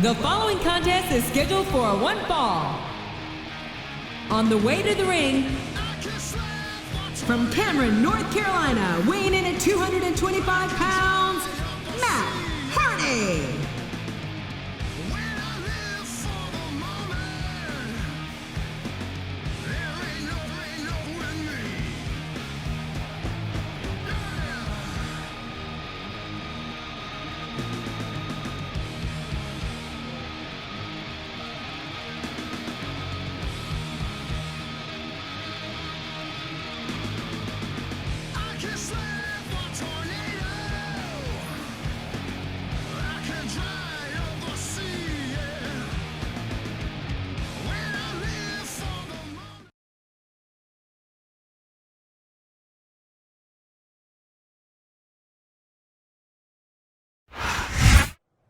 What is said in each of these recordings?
The following contest is scheduled for one fall. On the way to the ring, from Cameron, North Carolina, weighing in at 225 pounds, Matt Hardy.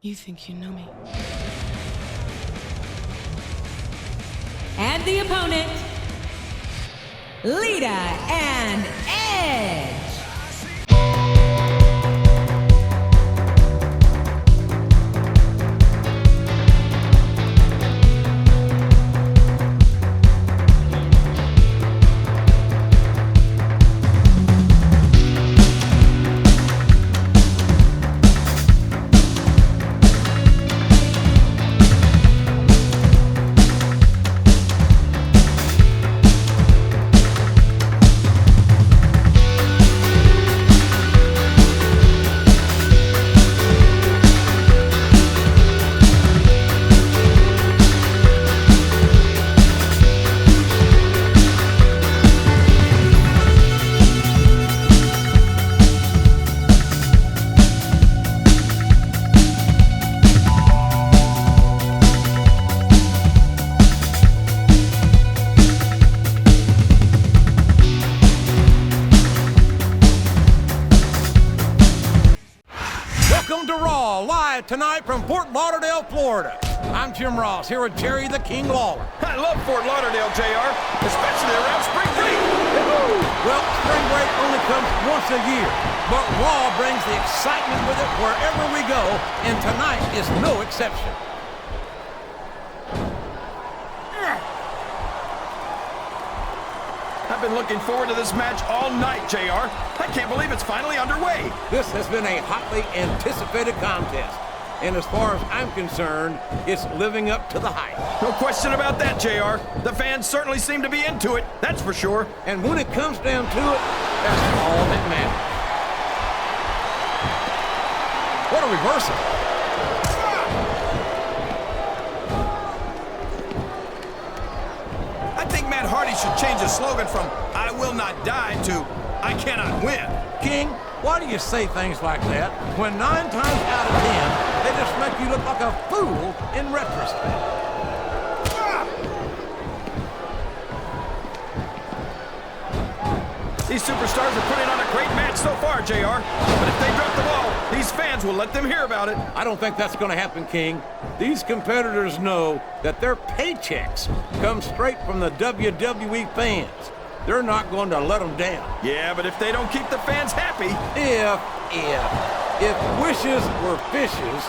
You think you know me? And the opponent, Lita and Edge. Tonight from Fort Lauderdale, Florida. I'm Jim Ross, here with Jerry the King Lawler. I love Fort Lauderdale, JR, especially around spring break. Well, spring break only comes once a year, but Raw brings the excitement with it wherever we go, and tonight is no exception. I've been looking forward to this match all night, JR. I can't believe it's finally underway. This has been a hotly anticipated contest. And as far as I'm concerned, it's living up to the hype. No question about that, JR. The fans certainly seem to be into it, that's for sure. And when it comes down to it, that's all that matters. What a reversal. I think Matt Hardy should change his slogan from "I will not die" to "I cannot win." King, why do you say things like that when 9 times out of 10, they just make you look like a fool in retrospect? These superstars are putting on a great match so far, JR. But if they drop the ball, these fans will let them hear about it. I don't think that's going to happen, King. These competitors know that their paychecks come straight from the WWE fans. They're not going to let them down. Yeah, but if they don't keep the fans happy... If wishes were fishes,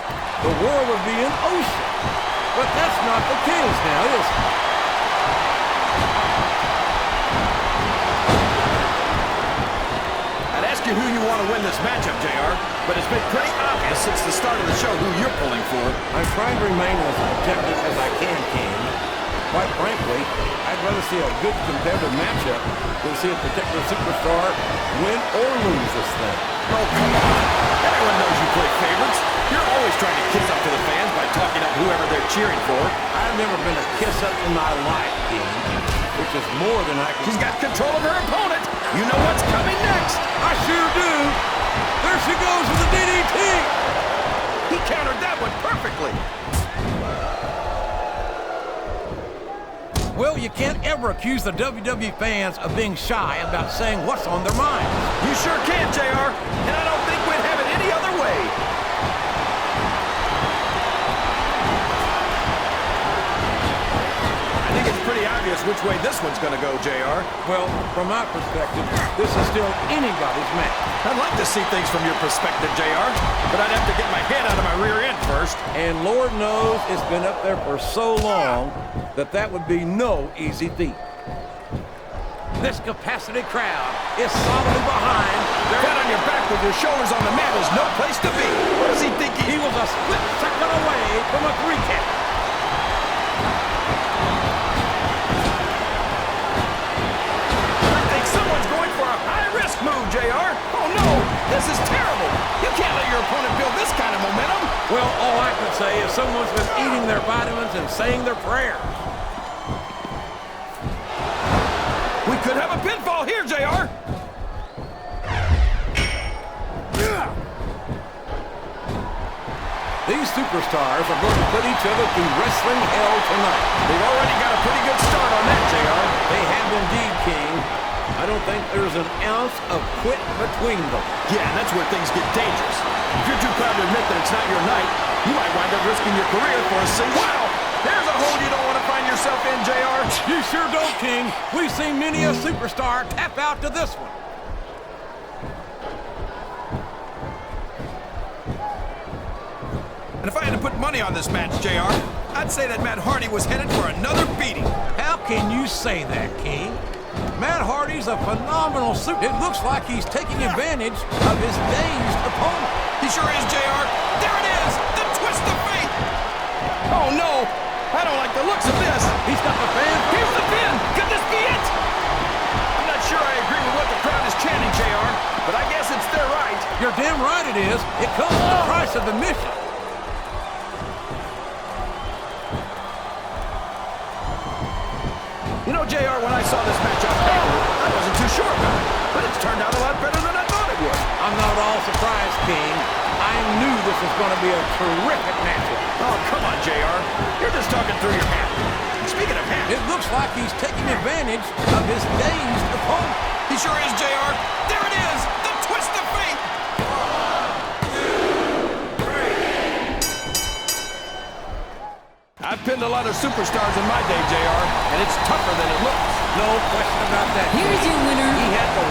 the world would be an ocean. But that's not the case now, is it? I'd ask you who you want to win this matchup, JR, but it's been pretty obvious since the start of the show who you're pulling for. I'm trying to remain as objective as I can, King. Quite frankly, I'd rather see a good competitive matchup than see a particular superstar win or lose this thing. Oh, come on. Everyone knows you play favorites. You're always trying to kiss up to the fans by talking up whoever they're cheering for. I've never been a kiss-up in my life, King, which is more than I can... She's got control of her opponent. You know what's coming next. I sure do. There she goes with the DDT. He countered that one perfectly. Well, you can't ever accuse the WWE fans of being shy about saying what's on their minds. You sure can, JR, and I don't think we'd have it any other way. I think it's pretty obvious which way this one's gonna go, JR. Well, from my perspective, this is still anybody's match. I'd like to see things from your perspective, JR, but I'd have to get my head out of my rear end first. And Lord knows it's been up there for so long that that would be no easy feat. This capacity crowd is solidly behind. Flat on your back with your shoulders on the mat is no place to be. What does he think He was a split second away from a 3 count. I think someone's going for a high-risk move, JR. Oh, no. This is terrible. You can't let your opponent build this kind of momentum. Well, all I can say is someone's been eating their vitamins and saying their prayers. We could have a pinfall here, JR. These superstars are going to put each other through wrestling hell tonight. They've already got a pretty good start on that, JR. They have indeed, King. I don't think there's an ounce of quit between them. Yeah, and that's where things get dangerous. If you're too proud to admit that it's not your night, you might wind up risking your career for a single... Wow! There's a hole you don't want to find yourself in, JR. You sure don't, King. We've seen many a superstar tap out to this one. And if I had to put money on this match, JR, I'd say that Matt Hardy was headed for another beating. How can you say that, King? Matt Hardy's a phenomenal super. It looks like he's taking advantage of his dazed opponent. He sure is, JR. There it is! The twist of fate! Oh, no! I don't like the looks of this. He's got the fan. Here's the pin! Could this be it? I'm not sure I agree with what the crowd is chanting, JR, but I guess it's their right. You're damn right it is. It comes at the price of admission. You know, JR, when I saw this match on paper, I wasn't too sure about it, but it's turned out a lot better than I thought it would. I'm not at all surprised, King. I knew this was going to be a terrific matchup. Oh, come on, JR. You're just talking through your hat. And speaking of hat, It looks like he's taking advantage of his dazed opponent. he sure is, JR. There it is! The twist of fate! I've pinned a lot of superstars in my day, JR, and it's tougher than it looks. No question about that. Here's your winner, He had the